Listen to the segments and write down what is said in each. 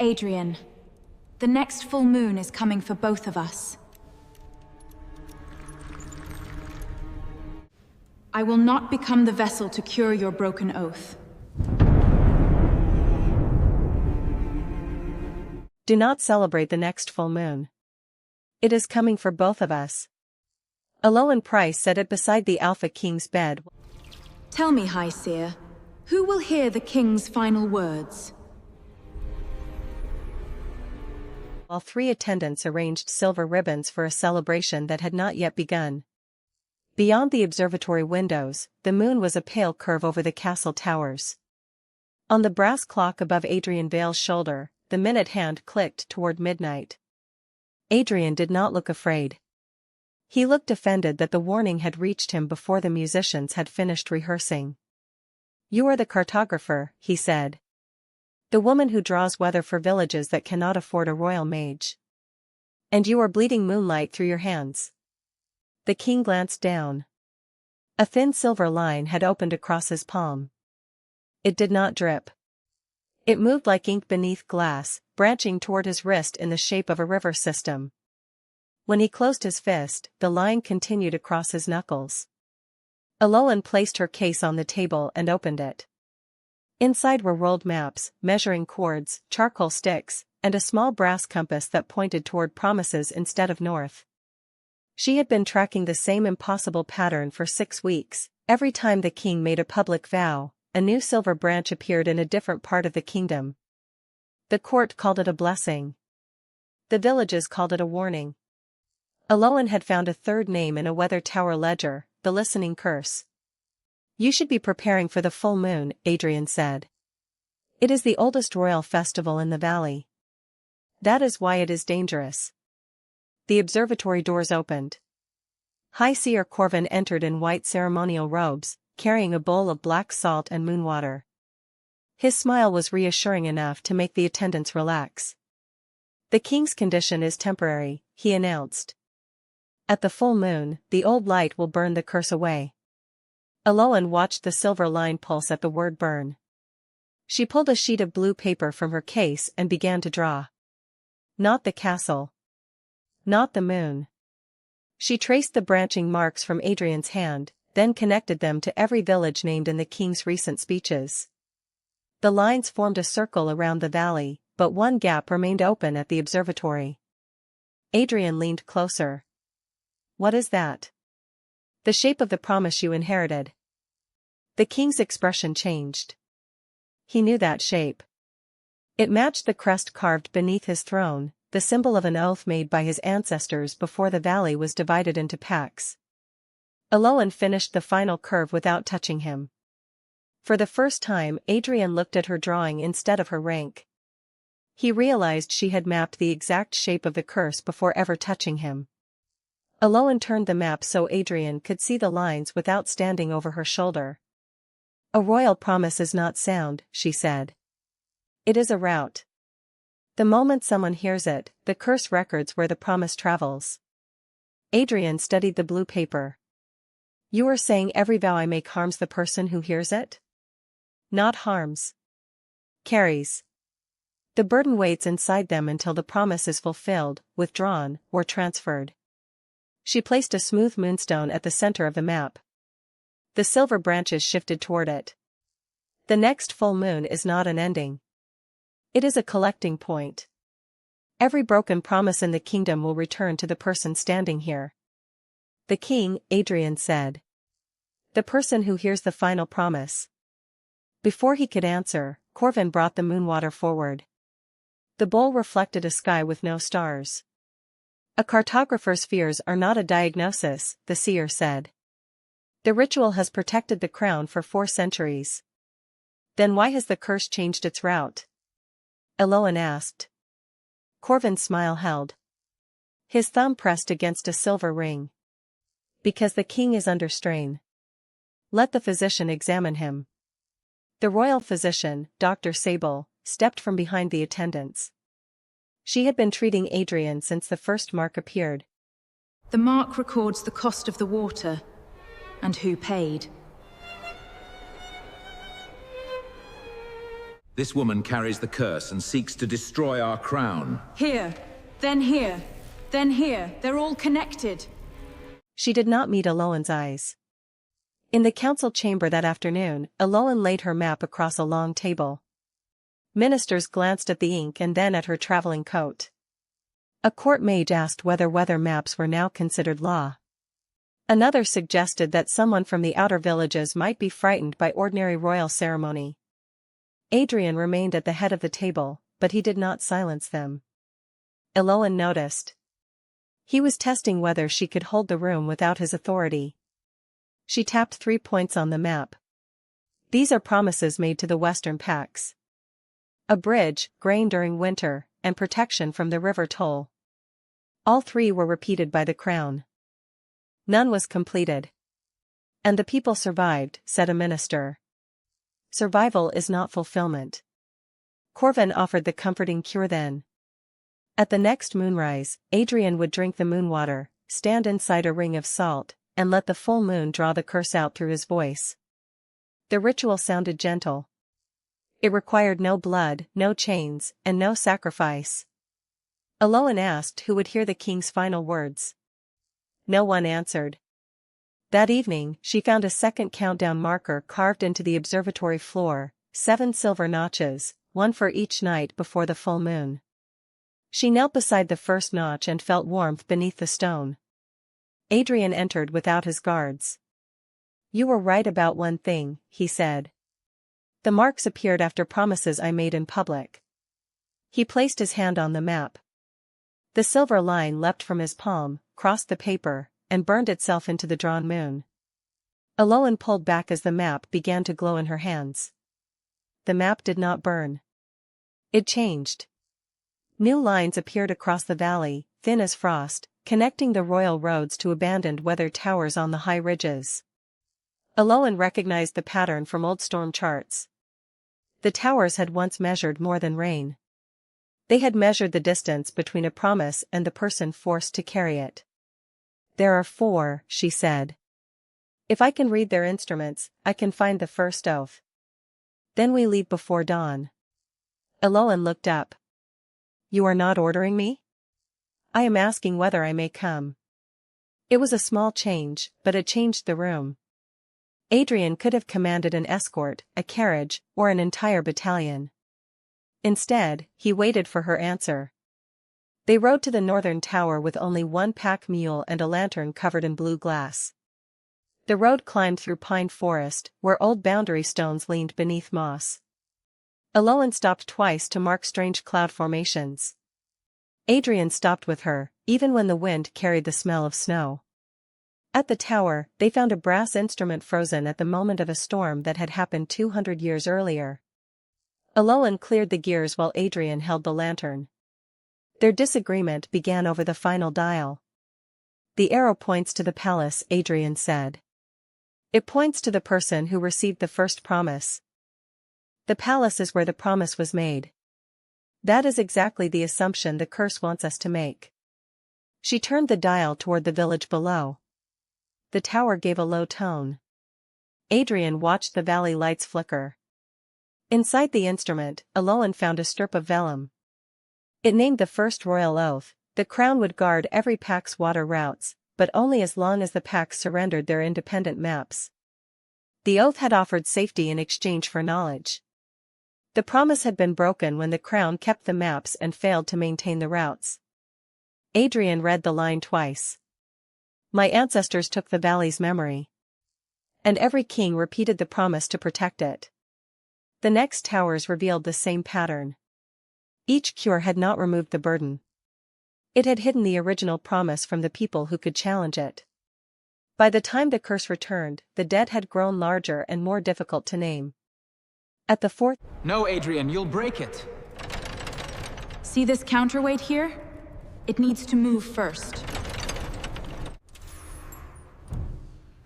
Adrian, the next full moon is coming for both of us. I will not become the vessel to cure your broken oath. Do not celebrate the next full moon. It is coming for both of us. Elowen Price said it beside the Alpha King's bed. Tell me, High Seer, who will hear the King's final words? While 3 attendants arranged silver ribbons for a celebration that had not yet begun. Beyond the observatory windows, the moon was a pale curve over the castle towers. On the brass clock above Adrian Vale's shoulder, the minute hand clicked toward midnight. Adrian did not look afraid. He looked offended that the warning had reached him before the musicians had finished rehearsing. "You are the cartographer," he said. "The woman who draws weather for villages that cannot afford a royal mage. And you are bleeding moonlight through your hands." The king glanced down. A thin silver line had opened across his palm. It did not drip. It moved like ink beneath glass, branching toward his wrist in the shape of a river system. When he closed his fist, the line continued across his knuckles. Elowen placed her case on the table and opened it. Inside were rolled maps, measuring cords, charcoal sticks, and a small brass compass that pointed toward promises instead of north. She had been tracking the same impossible pattern for 6 weeks. Every time the king made a public vow, a new silver branch appeared in a different part of the kingdom. The court called it a blessing. The villages called it a warning. Elowen had found a third name in a weather tower ledger, the listening curse. "You should be preparing for the full moon," Adrian said. "It is the oldest royal festival in the valley. That is why it is dangerous." The observatory doors opened. High Seer Corvin entered in white ceremonial robes, carrying a bowl of black salt and moon water. His smile was reassuring enough to make the attendants relax. "The king's condition is temporary," he announced. "At the full moon, the old light will burn the curse away." Elowen watched the silver line pulse at the word burn. She pulled a sheet of blue paper from her case and began to draw. Not the castle. Not the moon. She traced the branching marks from Adrian's hand, then connected them to every village named in the king's recent speeches. The lines formed a circle around the valley, but one gap remained open at the observatory. Adrian leaned closer. "What is that?" "The shape of the promise you inherited." The king's expression changed. He knew that shape. It matched the crest carved beneath his throne, the symbol of an oath made by his ancestors before the valley was divided into pacts. Elowen finished the final curve without touching him. For the first time, Adrian looked at her drawing instead of her rank. He realized she had mapped the exact shape of the curse before ever touching him. Elowen turned the map so Adrian could see the lines without standing over her shoulder. "A royal promise is not sound," she said. "It is a route. The moment someone hears it, the curse records where the promise travels." Adrian studied the blue paper. "You are saying every vow I make harms the person who hears it?" "Not harms. Carries. The burden waits inside them until the promise is fulfilled, withdrawn, or transferred." She placed a smooth moonstone at the center of the map. The silver branches shifted toward it. "The next full moon is not an ending. It is a collecting point. Every broken promise in the kingdom will return to the person standing here." "The king," Adrian said. "The person who hears the final promise." Before he could answer, Corvin brought the moonwater forward. The bowl reflected a sky with no stars. "A cartographer's fears are not a diagnosis," the seer said. "The ritual has protected the crown for 4 centuries. Then why has the curse changed its route?" Elowen asked. Corvin's smile held. His thumb pressed against a silver ring. "Because the king is under strain. Let the physician examine him." The royal physician, Dr. Sable, stepped from behind the attendants. She had been treating Adrian since the first mark appeared. "The mark records the cost of the water, and who paid." This woman carries the curse and seeks to destroy our crown. Here, then here, then here. They're all connected. She did not meet Elowen's eyes. In the council chamber that afternoon, Elowen laid her map across a long table. Ministers glanced at the ink and then at her traveling coat. A court mage asked whether weather maps were now considered law. Another suggested that someone from the outer villages might be frightened by ordinary royal ceremony. Adrian remained at the head of the table, but he did not silence them. Elowen noticed. He was testing whether she could hold the room without his authority. She tapped 3 points on the map. These are promises made to the western packs. A bridge, grain during winter, and protection from the river toll. All 3 were repeated by the crown. None was completed. And the people survived, said a minister. Survival is not fulfillment. Corvin offered the comforting cure then. At the next moonrise, Adrian would drink the moon water, stand inside a ring of salt, and let the full moon draw the curse out through his voice. The ritual sounded gentle. It required no blood, no chains, and no sacrifice. Elowen asked who would hear the king's final words. No one answered. That evening, she found a second countdown marker carved into the observatory floor, 7 silver notches, 1 for each night before the full moon. She knelt beside the first notch and felt warmth beneath the stone. Adrian entered without his guards. You were right about one thing, he said. The marks appeared after promises I made in public. He placed his hand on the map. The silver line leapt from his palm, crossed the paper, and burned itself into the drawn moon. Elowen pulled back as the map began to glow in her hands. The map did not burn. It changed. New lines appeared across the valley, thin as frost, connecting the royal roads to abandoned weather towers on the high ridges. Elowen recognized the pattern from old storm charts. The towers had once measured more than rain. They had measured the distance between a promise and the person forced to carry it. There are 4, she said. If I can read their instruments, I can find the first oath. Then we leave before dawn. Elowen looked up. You are not ordering me? I am asking whether I may come. It was a small change, but it changed the room. Adrian could have commanded an escort, a carriage, or an entire battalion. Instead, he waited for her answer. They rode to the northern tower with only 1 pack mule and a lantern covered in blue glass. The road climbed through pine forest, where old boundary stones leaned beneath moss. Elowen stopped twice to mark strange cloud formations. Adrian stopped with her, even when the wind carried the smell of snow. At the tower, they found a brass instrument frozen at the moment of a storm that had happened 200 years earlier. Elowen cleared the gears while Adrian held the lantern. Their disagreement began over the final dial. The arrow points to the palace, Adrian said. It points to the person who received the first promise. The palace is where the promise was made. That is exactly the assumption the curse wants us to make. She turned the dial toward the village below. The tower gave a low tone. Adrian watched the valley lights flicker. Inside the instrument, Elowen found a strip of vellum. It named the first royal oath. The crown would guard every pack's water routes, but only as long as the packs surrendered their independent maps. The oath had offered safety in exchange for knowledge. The promise had been broken when the crown kept the maps and failed to maintain the routes. Adrian read the line twice. My ancestors took the valley's memory. And every king repeated the promise to protect it. The next towers revealed the same pattern. Each cure had not removed the burden. It had hidden the original promise from the people who could challenge it. By the time the curse returned, the dead had grown larger and more difficult to name. At the 4th... No, Adrian, you'll break it. See this counterweight here? It needs to move first.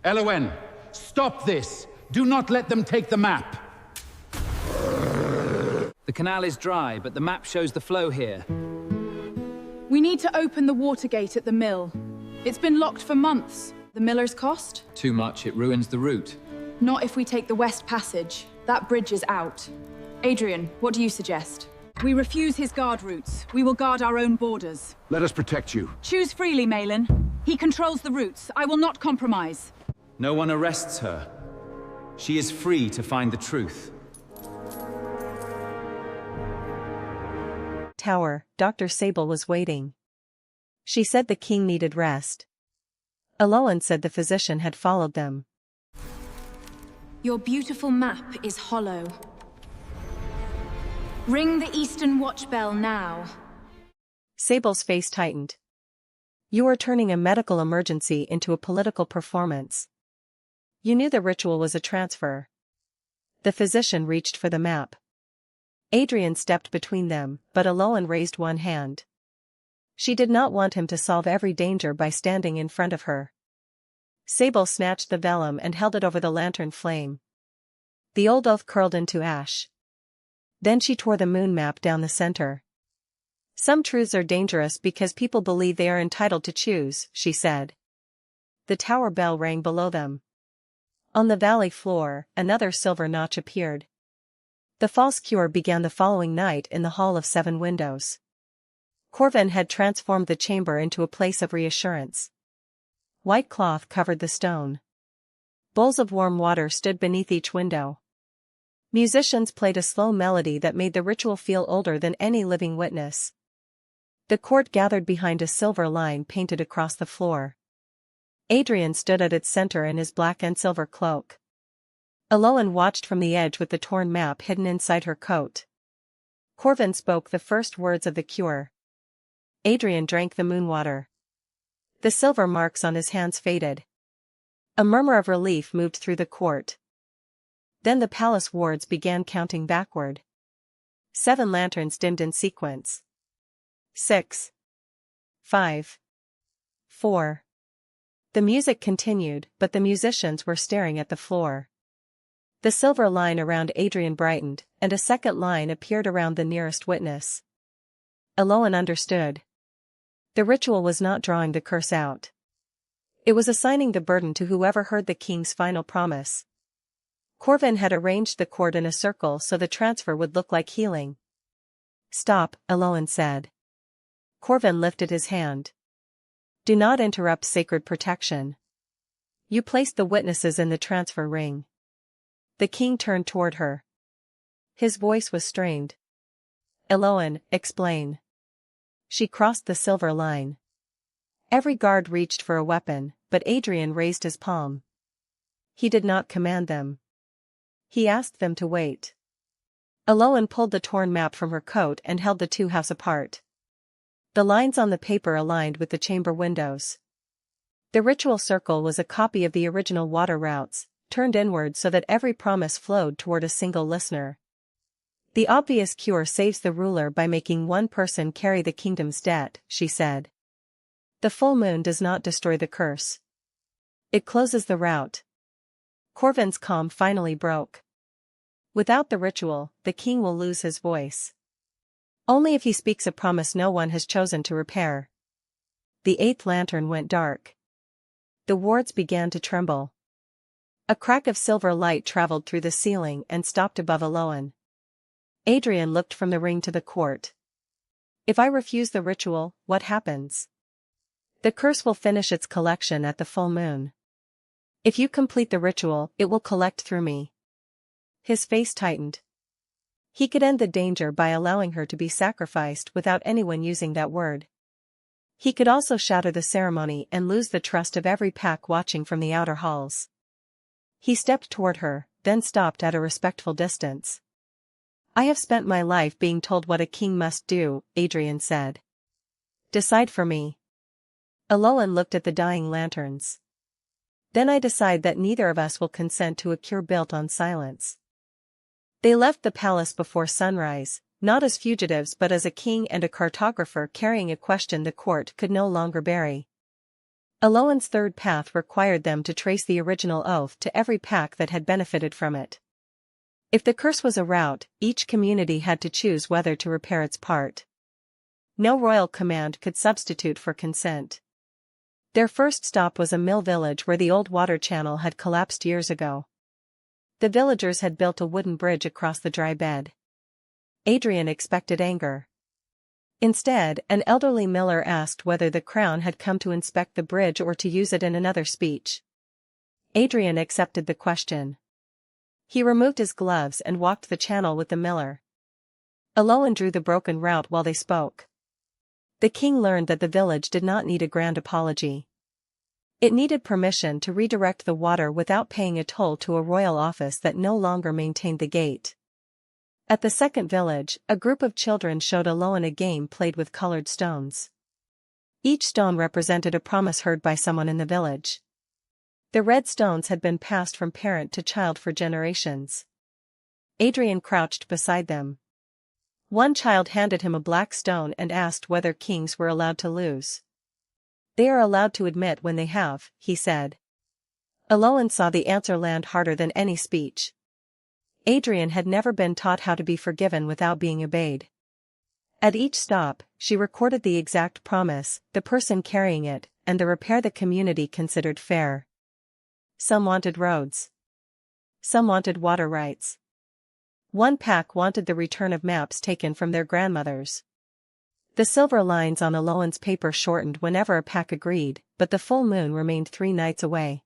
Elowen, stop this! Do not let them take the map! The canal is dry, but the map shows the flow here. We need to open the water gate at the mill. It's been locked for months. The miller's cost? Too much, it ruins the route. Not if we take the West Passage. That bridge is out. Adrian, what do you suggest? We refuse his guard routes. We will guard our own borders. Let us protect you. Choose freely, Malin. He controls the routes. I will not compromise. No one arrests her. She is free to find the truth. Tower, Dr. Sable was waiting. She said the king needed rest. Elowen said the physician had followed them. Your beautiful map is hollow. Ring the Eastern Watch bell now. Sable's face tightened. You are turning a medical emergency into a political performance. You knew the ritual was a transfer. The physician reached for the map. Adrian stepped between them, but Elowen raised one hand. She did not want him to solve every danger by standing in front of her. Sable snatched the vellum and held it over the lantern flame. The old oath curled into ash. Then she tore the moon map down the center. Some truths are dangerous because people believe they are entitled to choose, she said. The tower bell rang below them. On the valley floor, another silver notch appeared. The false cure began the following night in the Hall of Seven Windows. Corvin had transformed the chamber into a place of reassurance. White cloth covered the stone. Bowls of warm water stood beneath each window. Musicians played a slow melody that made the ritual feel older than any living witness. The court gathered behind a silver line painted across the floor. Adrian stood at its center in his black and silver cloak. Elowen watched from the edge with the torn map hidden inside her coat. Corvin spoke the first words of the cure. Adrian drank the moon water. The silver marks on his hands faded. A murmur of relief moved through the court. Then the palace wards began counting backward. 7 lanterns dimmed in sequence. 6. 5. 4. The music continued, but the musicians were staring at the floor. The silver line around Adrian brightened, and a second line appeared around the nearest witness. Elowen understood. The ritual was not drawing the curse out. It was assigning the burden to whoever heard the king's final promise. Corvin had arranged the court in a circle so the transfer would look like healing. Stop, Elowen said. Corvin lifted his hand. Do not interrupt sacred protection. You placed the witnesses in the transfer ring. The king turned toward her. His voice was strained. Elowen, explain. She crossed the silver line. Every guard reached for a weapon, but Adrian raised his palm. He did not command them. He asked them to wait. Elowen pulled the torn map from her coat and held the two halves apart. The lines on the paper aligned with the chamber windows. The ritual circle was a copy of the original water routes, turned inward so that every promise flowed toward a single listener. The obvious cure saves the ruler by making one person carry the kingdom's debt, she said. The full moon does not destroy the curse. It closes the route. Corvin's calm finally broke. Without the ritual, the king will lose his voice. Only if he speaks a promise no one has chosen to repair. The 8th lantern went dark. The wards began to tremble. A crack of silver light traveled through the ceiling and stopped above Elowen. Adrian looked from the ring to the court. If I refuse the ritual, what happens? The curse will finish its collection at the full moon. If you complete the ritual, it will collect through me. His face tightened. He could end the danger by allowing her to be sacrificed without anyone using that word. He could also shatter the ceremony and lose the trust of every pack watching from the outer halls. He stepped toward her, then stopped at a respectful distance. I have spent my life being told what a king must do, Adrian said. Decide for me. Elowen looked at the dying lanterns. Then I decide that neither of us will consent to a cure built on silence. They left the palace before sunrise, not as fugitives but as a king and a cartographer carrying a question the court could no longer bury. Elowen's third path required them to trace the original oath to every pack that had benefited from it. If the curse was a route, each community had to choose whether to repair its part. No royal command could substitute for consent. Their first stop was a mill village where the old water channel had collapsed years ago. The villagers had built a wooden bridge across the dry bed. Adrian expected anger. Instead, an elderly miller asked whether the crown had come to inspect the bridge or to use it in another speech. Adrian accepted the question. He removed his gloves and walked the channel with the miller. Elowen drew the broken route while they spoke. The king learned that the village did not need a grand apology. It needed permission to redirect the water without paying a toll to a royal office that no longer maintained the gate. At the second village, a group of children showed Elowen a game played with colored stones. Each stone represented a promise heard by someone in the village. The red stones had been passed from parent to child for generations. Adrian crouched beside them. One child handed him a black stone and asked whether kings were allowed to lose. They are allowed to admit when they have, he said. Elowen saw the answer land harder than any speech. Adrian had never been taught how to be forgiven without being obeyed. At each stop, she recorded the exact promise, the person carrying it, and the repair the community considered fair. Some wanted roads. Some wanted water rights. One pack wanted the return of maps taken from their grandmothers. The silver lines on Elowen's paper shortened whenever a pack agreed, but the full moon remained 3 nights away.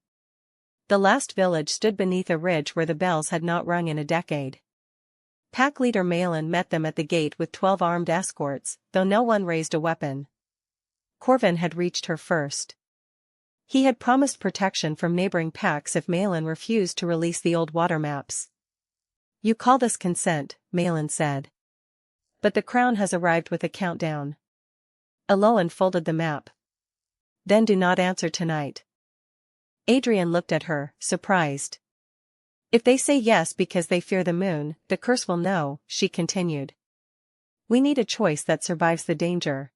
The last village stood beneath a ridge where the bells had not rung in a decade. Pack leader Malin met them at the gate with 12 armed escorts, though no one raised a weapon. Corvin had reached her first. He had promised protection from neighboring packs if Malin refused to release the old water maps. You call this consent, Malin said. But the crown has arrived with a countdown. Elowen folded the map. Then do not answer tonight. Adrian looked at her, surprised. If they say yes because they fear the moon, the curse will know, she continued. We need a choice that survives the danger.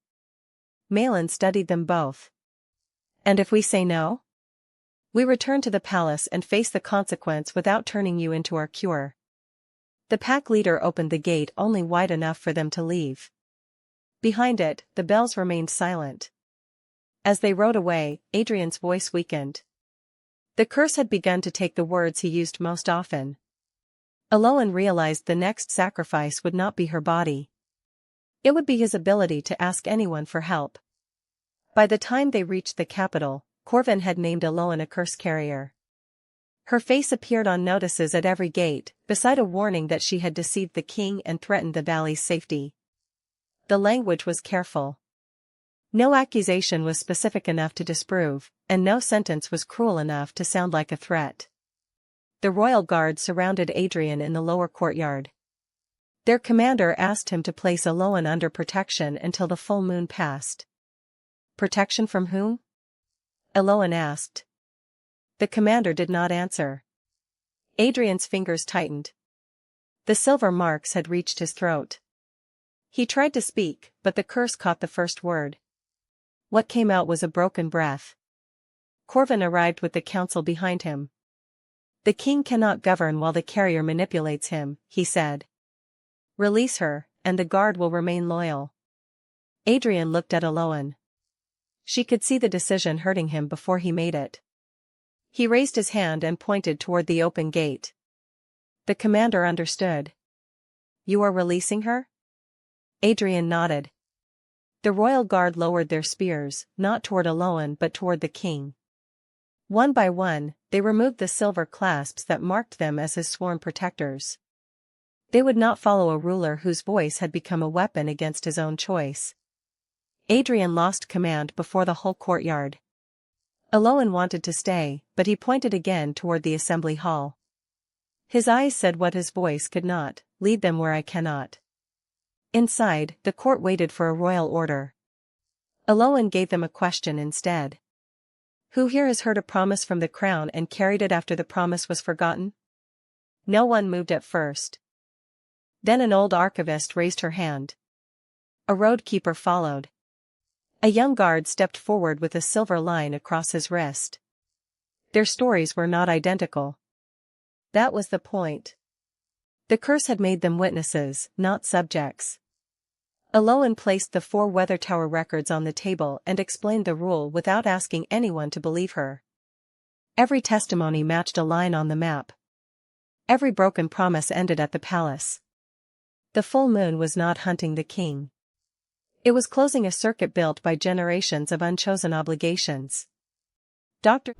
Malin studied them both. And if we say no? We return to the palace and face the consequence without turning you into our cure. The pack leader opened the gate only wide enough for them to leave. Behind it, the bells remained silent. As they rode away, Adrian's voice weakened. The curse had begun to take the words he used most often. Elowen realized the next sacrifice would not be her body. It would be his ability to ask anyone for help. By the time they reached the capital, Corvin had named Elowen a curse carrier. Her face appeared on notices at every gate, beside a warning that she had deceived the king and threatened the valley's safety. The language was careful. No accusation was specific enough to disprove, and no sentence was cruel enough to sound like a threat. The royal guard surrounded Adrian in the lower courtyard. Their commander asked him to place Elowen under protection until the full moon passed. Protection from whom? Elowen asked. The commander did not answer. Adrian's fingers tightened. The silver marks had reached his throat. He tried to speak, but the curse caught the first word. What came out was a broken breath. Corvin arrived with the council behind him. The king cannot govern while the carrier manipulates him, he said. Release her, and the guard will remain loyal. Adrian looked at Elowen. She could see the decision hurting him before he made it. He raised his hand and pointed toward the open gate. The commander understood. You are releasing her? Adrian nodded. The royal guard lowered their spears, not toward Elowen but toward the king. One by one, they removed the silver clasps that marked them as his sworn protectors. They would not follow a ruler whose voice had become a weapon against his own choice. Adrian lost command before the whole courtyard. Elowen wanted to stay, but he pointed again toward the assembly hall. His eyes said what his voice could not, lead them where I cannot. Inside, the court waited for a royal order. Elowen gave them a question instead. Who here has heard a promise from the crown and carried it after the promise was forgotten? No one moved at first. Then an old archivist raised her hand. A roadkeeper followed. A young guard stepped forward with a silver line across his wrist. Their stories were not identical. That was the point. The curse had made them witnesses, not subjects. Elowen placed the 4 Weather Tower records on the table and explained the rule without asking anyone to believe her. Every testimony matched a line on the map. Every broken promise ended at the palace. The full moon was not hunting the king. It was closing a circuit built by generations of unchosen obligations. Dr.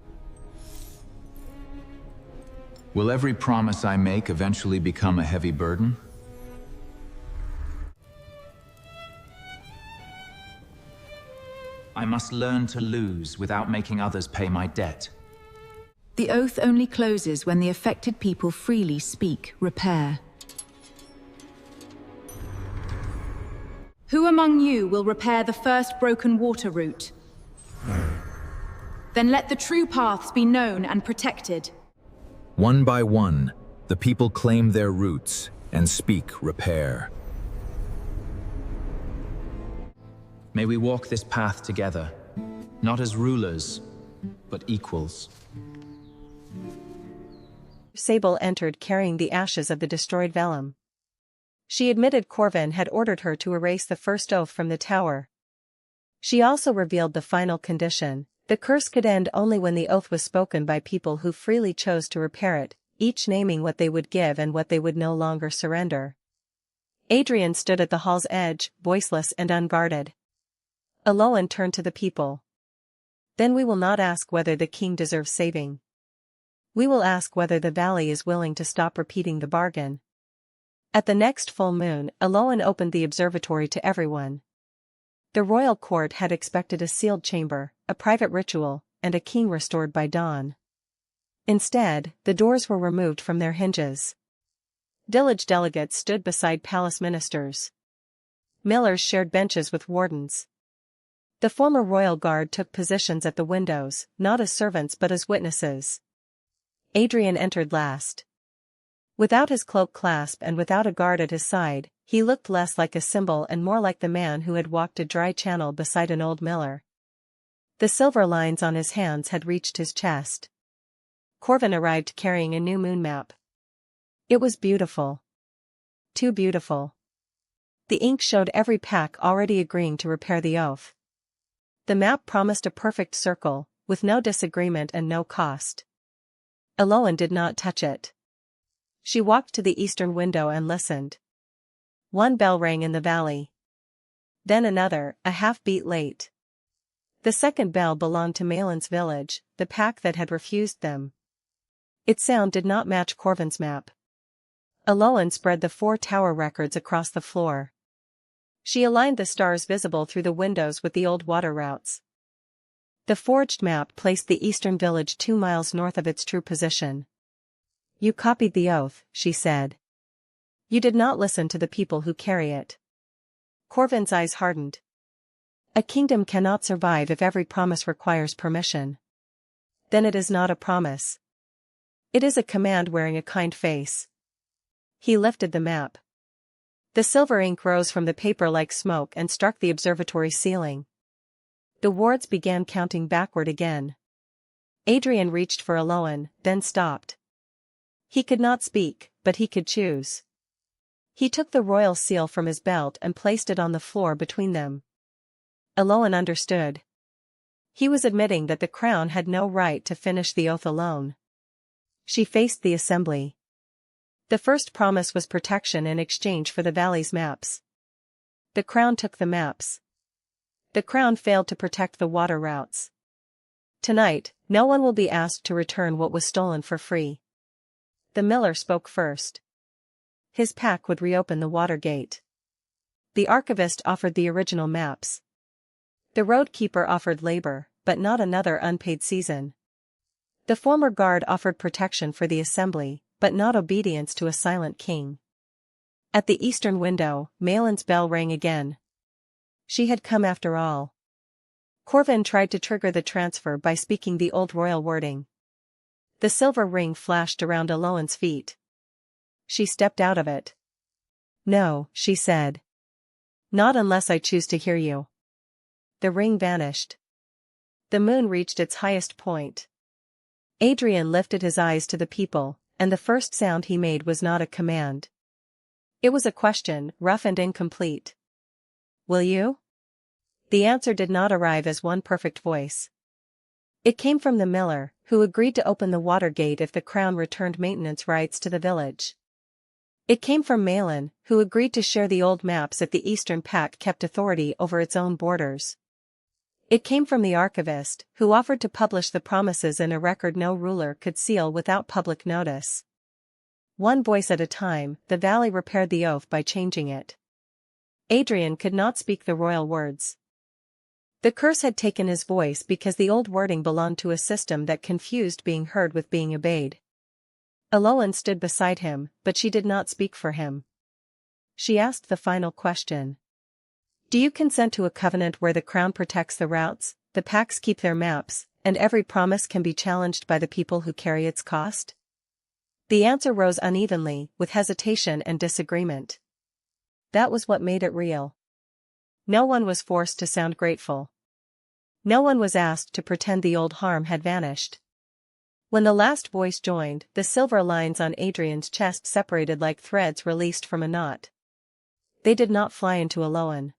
Will every promise I make eventually become a heavy burden? I must learn to lose without making others pay my debt. The oath only closes when the affected people freely speak repair. Who among you will repair the first broken water route? Then let the true paths be known and protected. One by one, the people claim their roots and speak repair. May we walk this path together, not as rulers, but equals. Sable entered carrying the ashes of the destroyed vellum. She admitted Corvin had ordered her to erase the first oath from the tower. She also revealed the final condition. The curse could end only when the oath was spoken by people who freely chose to repair it, each naming what they would give and what they would no longer surrender. Adrian stood at the hall's edge, voiceless and unguarded. Elowen turned to the people. Then we will not ask whether the king deserves saving. We will ask whether the valley is willing to stop repeating the bargain. At the next full moon, Elowen opened the observatory to everyone. The royal court had expected a sealed chamber, a private ritual, and a king restored by dawn. Instead, the doors were removed from their hinges. Village delegates stood beside palace ministers. Millers shared benches with wardens. The former royal guard took positions at the windows, not as servants but as witnesses. Adrian entered last. Without his cloak clasp and without a guard at his side, he looked less like a symbol and more like the man who had walked a dry channel beside an old miller. The silver lines on his hands had reached his chest. Corvin arrived carrying a new moon map. It was beautiful. Too beautiful. The ink showed every pack already agreeing to repair the oath. The map promised a perfect circle, with no disagreement and no cost. Elowen did not touch it. She walked to the eastern window and listened. One bell rang in the valley. Then another, a half-beat late. The second bell belonged to Malin's village, the pack that had refused them. Its sound did not match Corvin's map. Elowen spread the 4 tower records across the floor. She aligned the stars visible through the windows with the old water routes. The forged map placed the eastern village 2 miles north of its true position. You copied the oath, she said. You did not listen to the people who carry it. Corvin's eyes hardened. A kingdom cannot survive if every promise requires permission. Then it is not a promise. It is a command wearing a kind face. He lifted the map. The silver ink rose from the paper like smoke and struck the observatory ceiling. The wards began counting backward again. Adrian reached for Elowen, then stopped. He could not speak, but he could choose. He took the royal seal from his belt and placed it on the floor between them. Elowen understood. He was admitting that the crown had no right to finish the oath alone. She faced the assembly. The first promise was protection in exchange for the valley's maps. The crown took the maps. The crown failed to protect the water routes. Tonight, no one will be asked to return what was stolen for free. The miller spoke first. His pack would reopen the water gate. The archivist offered the original maps. The roadkeeper offered labor, but not another unpaid season. The former guard offered protection for the assembly, but not obedience to a silent king. At the eastern window, Malin's bell rang again. She had come after all. Corvin tried to trigger the transfer by speaking the old royal wording. The silver ring flashed around Elowen's feet. She stepped out of it. No, she said. Not unless I choose to hear you. The ring vanished. The moon reached its highest point. Adrian lifted his eyes to the people, and the first sound he made was not a command. It was a question, rough and incomplete. Will you? The answer did not arrive as one perfect voice. It came from the miller, who agreed to open the water gate if the crown returned maintenance rights to the village. It came from Malin, who agreed to share the old maps if the Eastern Pact kept authority over its own borders. It came from the archivist, who offered to publish the promises in a record no ruler could seal without public notice. One voice at a time, the valley repaired the oath by changing it. Adrian could not speak the royal words. The curse had taken his voice because the old wording belonged to a system that confused being heard with being obeyed. Elowen stood beside him, but she did not speak for him. She asked the final question. Do you consent to a covenant where the crown protects the routes, the pacts keep their maps, and every promise can be challenged by the people who carry its cost? The answer rose unevenly, with hesitation and disagreement. That was what made it real. No one was forced to sound grateful. No one was asked to pretend the old harm had vanished. When the last voice joined, the silver lines on Adrian's chest separated like threads released from a knot. They did not fly into Elowen.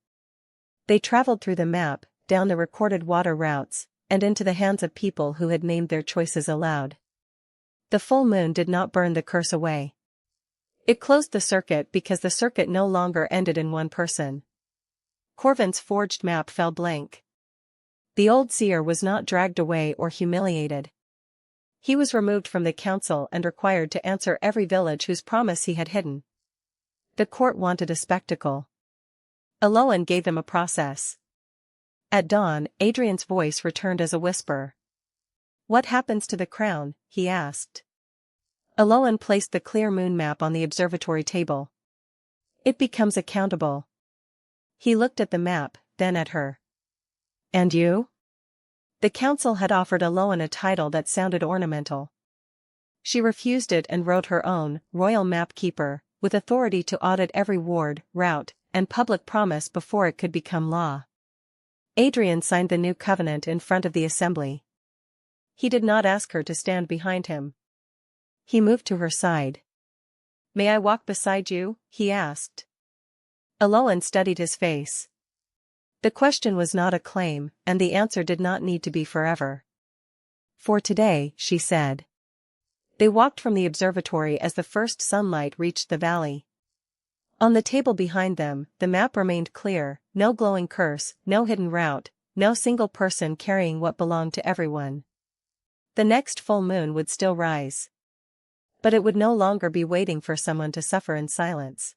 They traveled through the map, down the recorded water routes, and into the hands of people who had named their choices aloud. The full moon did not burn the curse away. It closed the circuit because the circuit no longer ended in one person. Corvin's forged map fell blank. The old seer was not dragged away or humiliated. He was removed from the council and required to answer every village whose promise he had hidden. The court wanted a spectacle. Elowen gave them a process. At dawn, Adrian's voice returned as a whisper. What happens to the crown? He asked. Elowen placed the clear moon map on the observatory table. It becomes accountable. He looked at the map, then at her. And you? The council had offered Elowen a title that sounded ornamental. She refused it and wrote her own, royal map keeper, with authority to audit every ward, route, and public promise before it could become law. Adrian signed the new covenant in front of the assembly. He did not ask her to stand behind him. He moved to her side. May I walk beside you? He asked. Elowen studied his face. The question was not a claim, and the answer did not need to be forever. For today, she said. They walked from the observatory as the first sunlight reached the valley. On the table behind them, the map remained clear, no glowing curse, no hidden route, no single person carrying what belonged to everyone. The next full moon would still rise. But it would no longer be waiting for someone to suffer in silence.